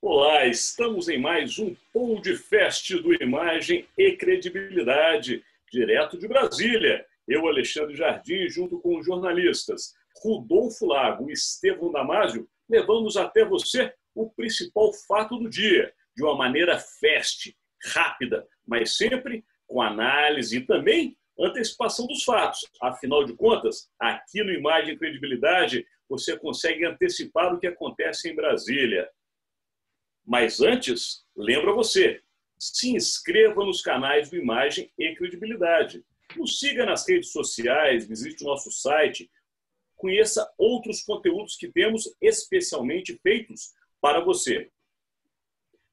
Olá, estamos em mais um podcast do Imagem e Credibilidade, direto de Brasília. Eu, Alexandre Jardim, junto com os jornalistas Rodolfo Lago e Estevão Damásio, levamos até você o principal fato do dia, de uma maneira fast, rápida, mas sempre com análise e também antecipação dos fatos. Afinal de contas, aqui no Imagem e Credibilidade, você consegue antecipar o que acontece em Brasília. Mas antes, lembra você, se inscreva nos canais do Imagem e Credibilidade. Nos siga nas redes sociais, visite o nosso site, conheça outros conteúdos que temos especialmente feitos para você.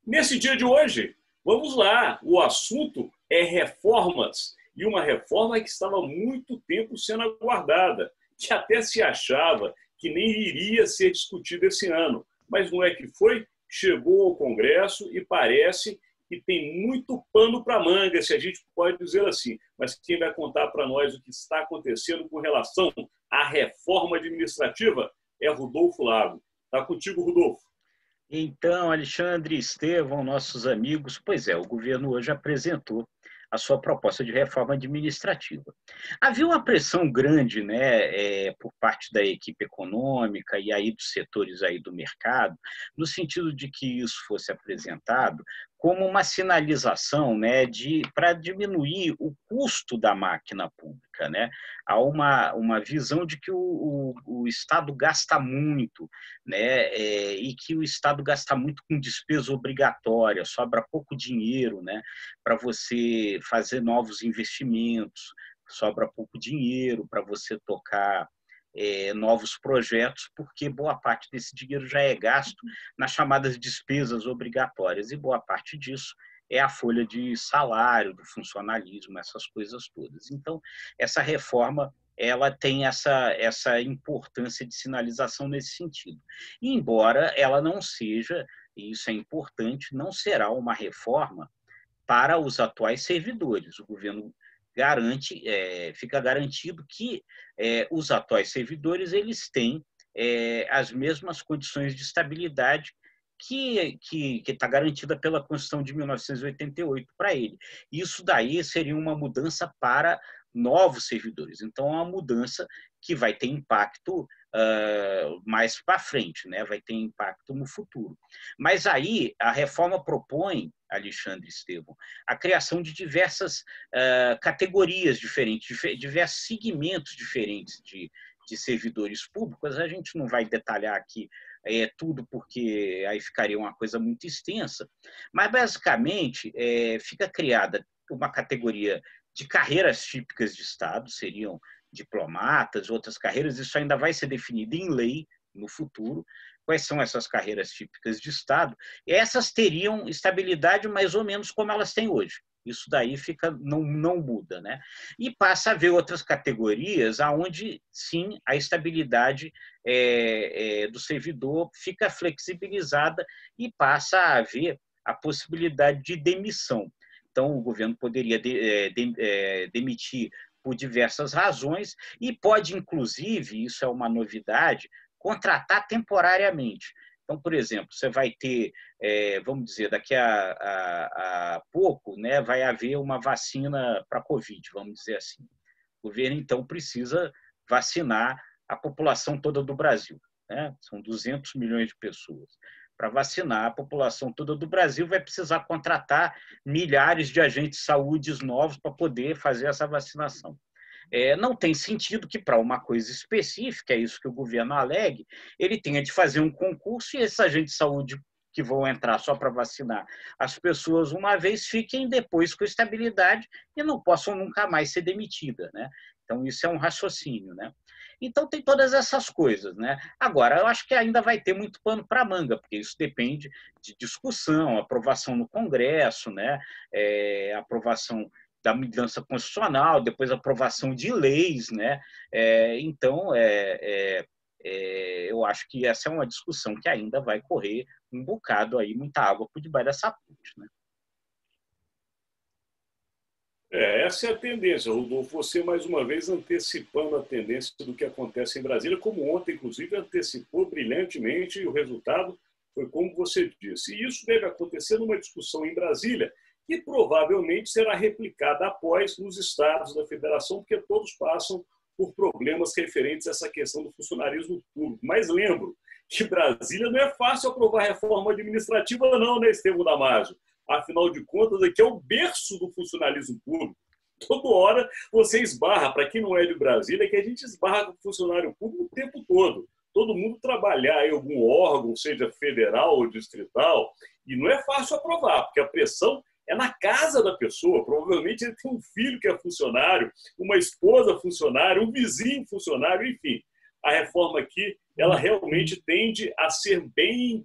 Nesse dia de hoje, vamos lá, o assunto é reformas, e uma reforma que estava há muito tempo sendo aguardada, que até se achava que nem iria ser discutida esse ano, mas não é que foi? Chegou ao Congresso e parece que tem muito pano para manga, se a gente pode dizer assim. Mas quem vai contar para nós o que está acontecendo com relação à reforma administrativa é Rodolfo Lago. Está contigo, Rodolfo. Então, Alexandre e Estevão, nossos amigos, pois é, o governo hoje apresentou a sua proposta de reforma administrativa. Havia uma pressão grande, né, por parte da equipe econômica e aí dos setores aí do mercado, no sentido de que isso fosse apresentado como uma sinalização, né, para diminuir o custo da máquina pública, né? Há uma visão de que o Estado gasta muito, né, e que o Estado gasta muito com despesa obrigatória, sobra pouco dinheiro, né, para você fazer novos investimentos, sobra pouco dinheiro para você tocar novos projetos, porque boa parte desse dinheiro já é gasto nas chamadas despesas obrigatórias, e boa parte disso é a folha de salário, do funcionalismo, essas coisas todas. Então, essa reforma ela tem essa importância de sinalização nesse sentido. E, embora ela não seja, e isso é importante, não será uma reforma para os atuais servidores. O governo garante, fica garantido que os atuais servidores eles têm as mesmas condições de estabilidade que está garantida pela Constituição de 1988 para ele. Isso daí seria uma mudança para novos servidores. Então, é uma mudança que vai ter impacto mais para frente, né? Vai ter impacto no futuro. Mas aí a reforma propõe, Alexandre e Estevão, a criação de diversas categorias diferentes, diversos segmentos diferentes de servidores públicos. A gente não vai detalhar aqui tudo, porque aí ficaria uma coisa muito extensa, mas basicamente fica criada uma categoria de carreiras típicas de Estado, seriam diplomatas, outras carreiras, isso ainda vai ser definido em lei no futuro, quais são essas carreiras típicas de Estado, e essas teriam estabilidade mais ou menos como elas têm hoje. Isso daí não muda, né? E passa a haver outras categorias onde, sim, a estabilidade do servidor fica flexibilizada e passa a haver a possibilidade de demissão. Então, o governo poderia demitir por diversas razões e pode, inclusive, isso é uma novidade, contratar temporariamente. Então, por exemplo, você vai ter, vamos dizer, daqui a pouco, né, vai haver uma vacina para a Covid, vamos dizer assim. O governo, então, precisa vacinar a população toda do Brasil, né? São 200 milhões de pessoas. Para vacinar a população toda do Brasil, vai precisar contratar milhares de agentes de saúde novos para poder fazer essa vacinação. Não tem sentido que, para uma coisa específica, é isso que o governo alegue, ele tenha de fazer um concurso e esses agentes de saúde que vão entrar só para vacinar as pessoas uma vez fiquem depois com estabilidade e não possam nunca mais ser demitidas, né? Então, isso é um raciocínio, né? Então, tem todas essas coisas, né? Agora, eu acho que ainda vai ter muito pano para manga, porque isso depende de discussão, aprovação no Congresso, né? Aprovação da mudança constitucional, depois aprovação de leis, né? Então, eu acho que essa é uma discussão que ainda vai correr um bocado aí, muita água por debaixo dessa ponte, né? Essa é a tendência, Rodolfo. Você, mais uma vez, antecipando a tendência do que acontece em Brasília, como ontem, inclusive, antecipou brilhantemente o resultado Foi como você disse. E isso deve acontecer numa discussão em Brasília, que provavelmente será replicada após nos estados da federação, porque todos passam por problemas referentes a essa questão do funcionarismo público. Mas lembro que Brasília não é fácil aprovar reforma administrativa, não, né, Estevão Damasio? Afinal de contas, aqui é o berço do funcionalismo público. Toda hora você esbarra, para quem não é de Brasília, é que a gente esbarra com o funcionário público o tempo todo. Todo mundo trabalhar em algum órgão, seja federal ou distrital, e não é fácil aprovar, porque a pressão é na casa da pessoa. Provavelmente ele tem um filho que é funcionário, uma esposa funcionária, um vizinho funcionário, enfim. A reforma aqui, ela realmente tende a ser bem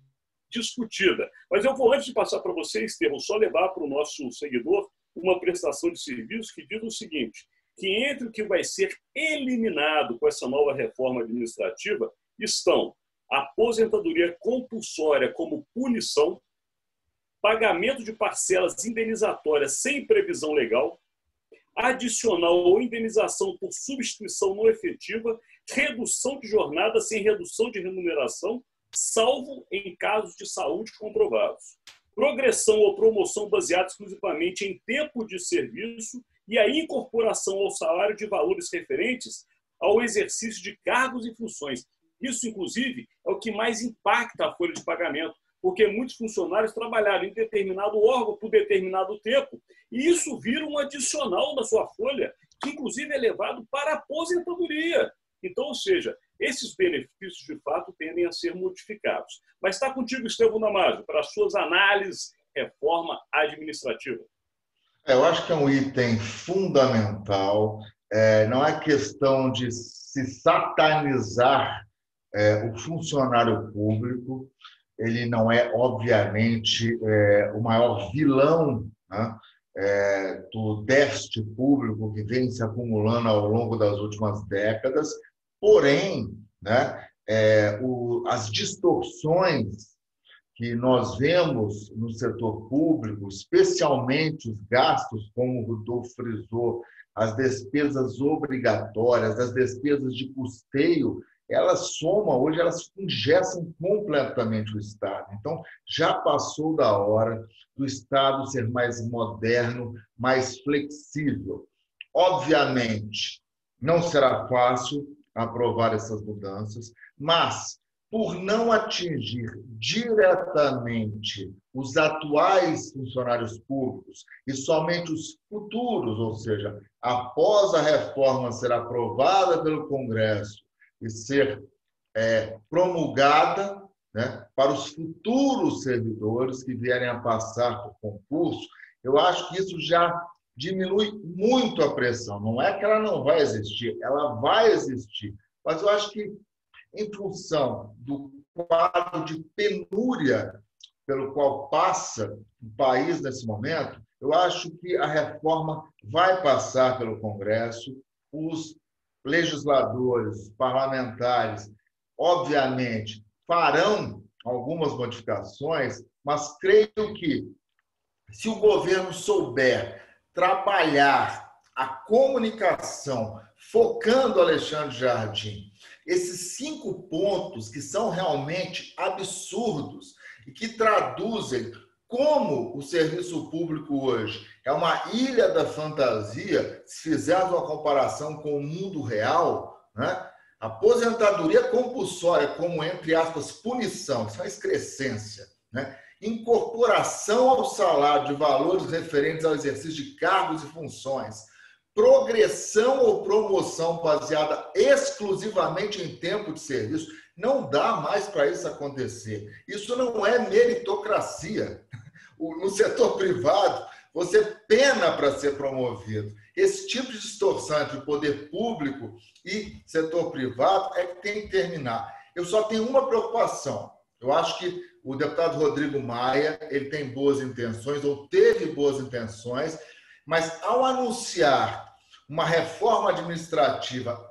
discutida. Mas eu vou, antes de passar para você, Estevão, só levar para o nosso seguidor uma prestação de serviço que diz o seguinte, que entre o que vai ser eliminado com essa nova reforma administrativa estão a aposentadoria compulsória como punição, pagamento de parcelas indenizatórias sem previsão legal, adicional ou indenização por substituição não efetiva, redução de jornada sem redução de remuneração, salvo em casos de saúde comprovados. Progressão ou promoção baseada exclusivamente em tempo de serviço e a incorporação ao salário de valores referentes ao exercício de cargos e funções. Isso, inclusive, é o que mais impacta a folha de pagamento, porque muitos funcionários trabalharam em determinado órgão por determinado tempo, e isso vira um adicional na sua folha, que, inclusive, é levado para a aposentadoria. Então, ou seja, esses benefícios, de fato, tendem a ser modificados. Mas está contigo, Estevão Damasio, para as suas análises, reforma administrativa. Eu acho que é um item fundamental. Não é questão de se satanizar o funcionário público. Ele não é, obviamente, o maior vilão, né, do déficit público que vem se acumulando ao longo das últimas décadas. Porém, né, as distorções que nós vemos no setor público, especialmente os gastos, como o Rodolfo frisou, as despesas obrigatórias, as despesas de custeio, elas somam, hoje elas engessam completamente o Estado. Então, já passou da hora do Estado ser mais moderno, mais flexível. Obviamente, não será fácil aprovar essas mudanças, mas, por não atingir diretamente os atuais funcionários públicos e somente os futuros, ou seja, após a reforma ser aprovada pelo Congresso e ser promulgada, né, para os futuros servidores que vierem a passar por concurso, eu acho que isso já diminui muito a pressão. Não é que ela não vai existir, ela vai existir. Mas eu acho que, em função do quadro de penúria pelo qual passa o país nesse momento, eu acho que a reforma vai passar pelo Congresso, os legisladores, parlamentares, obviamente, farão algumas modificações, mas creio que, se o governo souber trabalhar a comunicação, focando Alexandre Jardim, esses 5 pontos que são realmente absurdos e que traduzem como o serviço público hoje é uma ilha da fantasia, se fizermos uma comparação com o mundo real, né? Aposentadoria compulsória como, entre aspas, punição, isso é uma excrescência, né? Incorporação ao salário de valores referentes ao exercício de cargos e funções, progressão ou promoção baseada exclusivamente em tempo de serviço, não dá mais para isso acontecer. Isso não é meritocracia. No setor privado, você pena para ser promovido. Esse tipo de distorção entre o poder público e setor privado é que tem que terminar. Eu só tenho uma preocupação. Eu acho que o deputado Rodrigo Maia, ele tem boas intenções, ou teve boas intenções, mas ao anunciar uma reforma administrativa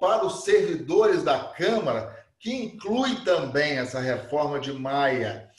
para os servidores da Câmara, que inclui também essa reforma de Maia,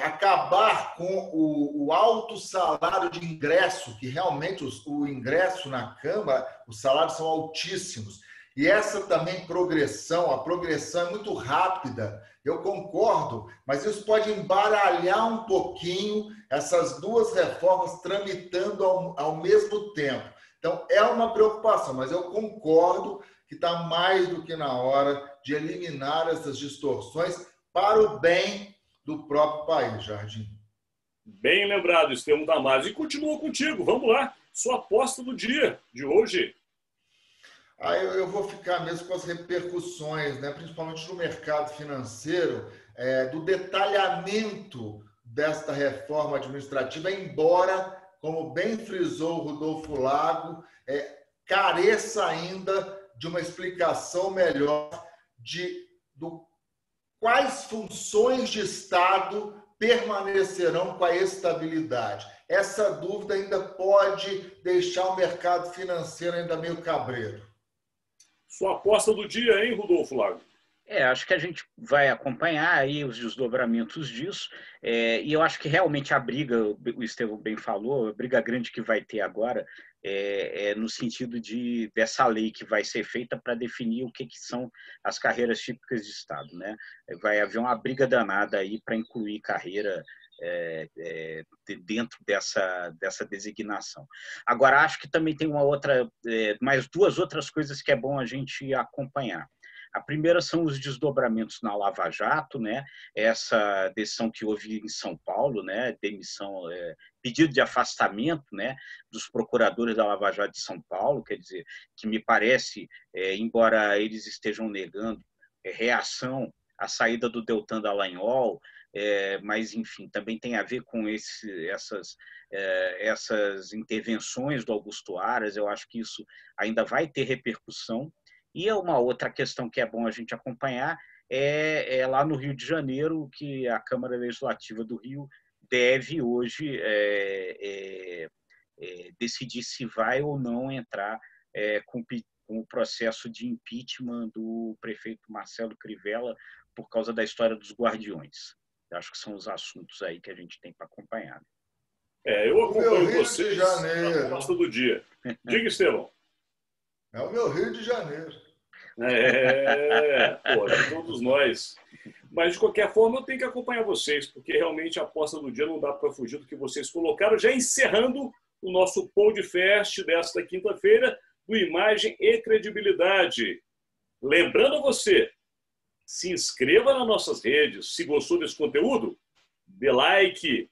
acabar com o alto salário de ingresso, que realmente o ingresso na Câmara, os salários são altíssimos. E essa também progressão, a progressão é muito rápida, eu concordo, mas isso pode embaralhar um pouquinho essas duas reformas tramitando ao mesmo tempo. Então, é uma preocupação, mas eu concordo que está mais do que na hora de eliminar essas distorções para o bem do próprio país, Jardim. Bem lembrado, Estevão Damaso. E continua contigo, vamos lá. Sua aposta do dia de hoje. Eu vou ficar mesmo com as repercussões, né, principalmente no mercado financeiro, do detalhamento desta reforma administrativa, embora, como bem frisou o Rodolfo Lago, careça ainda de uma explicação melhor do quais funções de Estado permanecerão com a estabilidade. Essa dúvida ainda pode deixar o mercado financeiro ainda meio cabreiro. Sua aposta do dia, hein, Rodolfo Lago? Acho que a gente vai acompanhar aí os desdobramentos disso, e eu acho que realmente a briga, o Estevão bem falou, a briga grande que vai ter agora no sentido dessa lei que vai ser feita para definir o que são as carreiras típicas de Estado, né? Vai haver uma briga danada aí para incluir carreira dentro dessa designação. Agora, acho que também tem mais duas outras coisas que é bom a gente acompanhar. A primeira são os desdobramentos na Lava Jato, né? Essa decisão que houve em São Paulo, né? Demissão, pedido de afastamento, né? Dos procuradores da Lava Jato de São Paulo, quer dizer, que me parece, embora eles estejam negando, reação à saída do Deltan Dallagnol, mas, enfim, também tem a ver com essas intervenções do Augusto Aras. Eu acho que isso ainda vai ter repercussão. E uma outra questão que é bom a gente acompanhar é lá no Rio de Janeiro, que a Câmara Legislativa do Rio deve hoje decidir se vai ou não entrar com o processo de impeachment do prefeito Marcelo Crivella por causa da história dos Guardiões. Eu acho que são os assuntos aí que a gente tem para acompanhar. Eu acompanho vocês na aposta do dia. Diga, Estevão. É o meu Rio de Janeiro. De todos nós. Mas, de qualquer forma, eu tenho que acompanhar vocês, porque realmente a aposta do dia não dá para fugir do que vocês colocaram. Já encerrando o nosso podcast desta quinta-feira do Imagem e Credibilidade. Lembrando a você, se inscreva nas nossas redes. Se gostou desse conteúdo, dê like,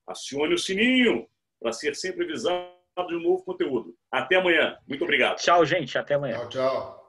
acione o sininho para ser sempre avisado de um novo conteúdo. Até amanhã. Muito obrigado. Tchau, gente. Até amanhã. Tchau, tchau.